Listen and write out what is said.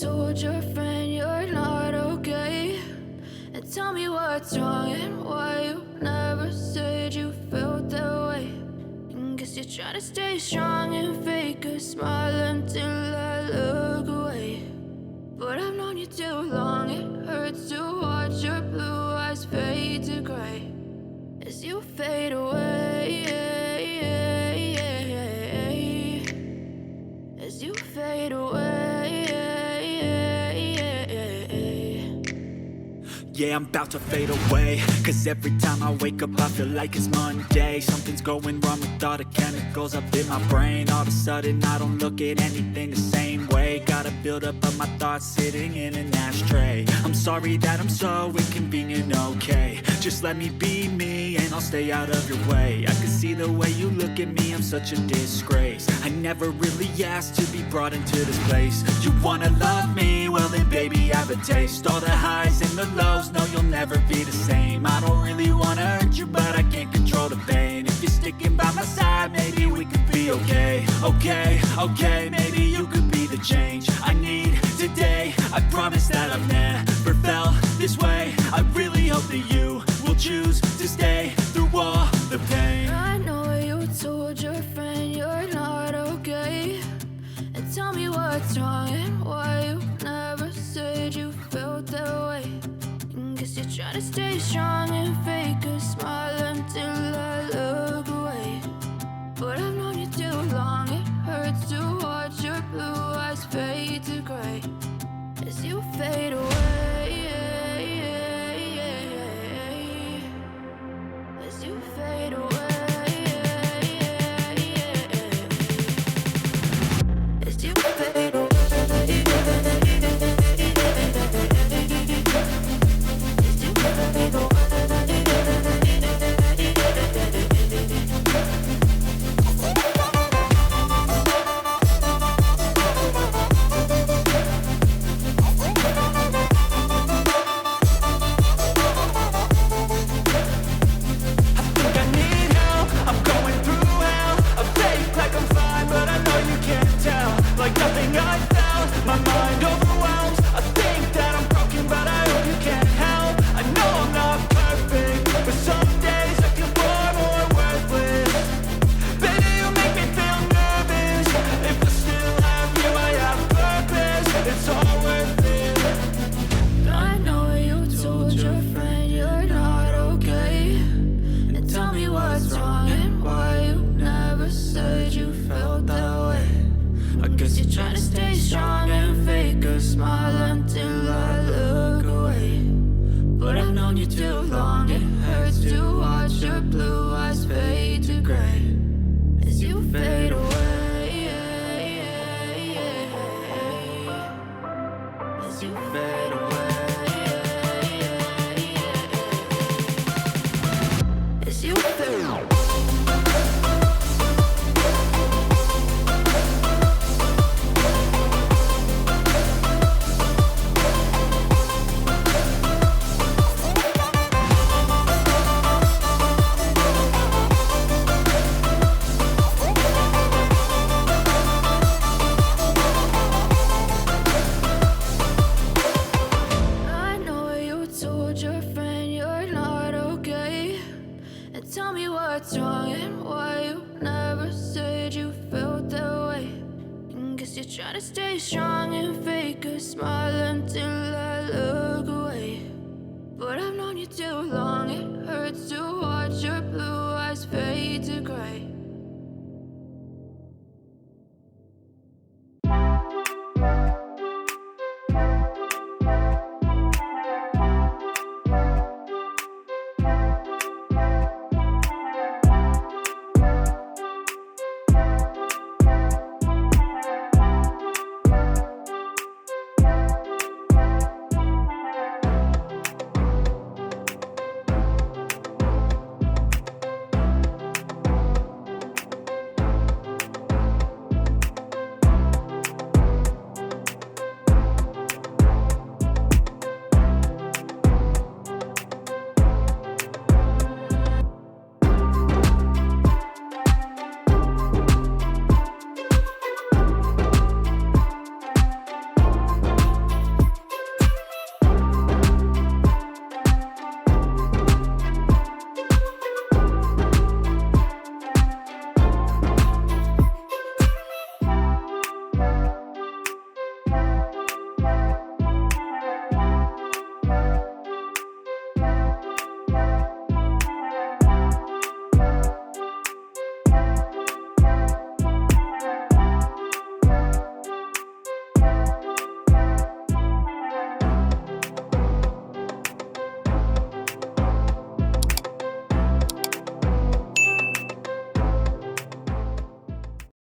told your friend you're not okay? And tell me what's wrong and why you never said you felt that way. And guess you're trying to stay strong and fake a smile until I look away. But I've known you too long, it hurts to watch your blue eyes fade to gray as you fade away, as you fade away. Yeah, I'm about to fade away, cause every time I wake up I feel like it's Monday. Something's going wrong with all the chemicals up in my brain. All of a sudden I don't look at anything the same way. Got a buildup of my thoughts sitting in an ashtray. I'm sorry that I'm so inconvenient, okay? Just let me be me and I'll stay out of your way. I can see the way you look at me, I'm such a disgrace. I never really asked to be brought into this place. You wanna love me? Well then baby I have a taste. All the highs and the lows, no you'll never be the same. I don't really wanna hurt you but I can't control the pain. If you're sticking by my side maybe we could be okay. Okay, maybe you could be the change I need today. I promise that I've never felt this way. I really hope that you will choose to stay through all the pain. I know you told your friend you're not okay. And tell me what's wrong and why you never said you felt that way. And guess you're trying to stay strong and fake a smile until I look away. But I've known you too long, it hurts to watch your blue eyes fade to gray as you fade away, as you fade away, as you fade away. Tell me what's wrong and why you never said you felt that way. And guess you're trying to stay strong and fake a smile until I look away. But I've known you too long, it hurts to watch your blue eyes fade to gray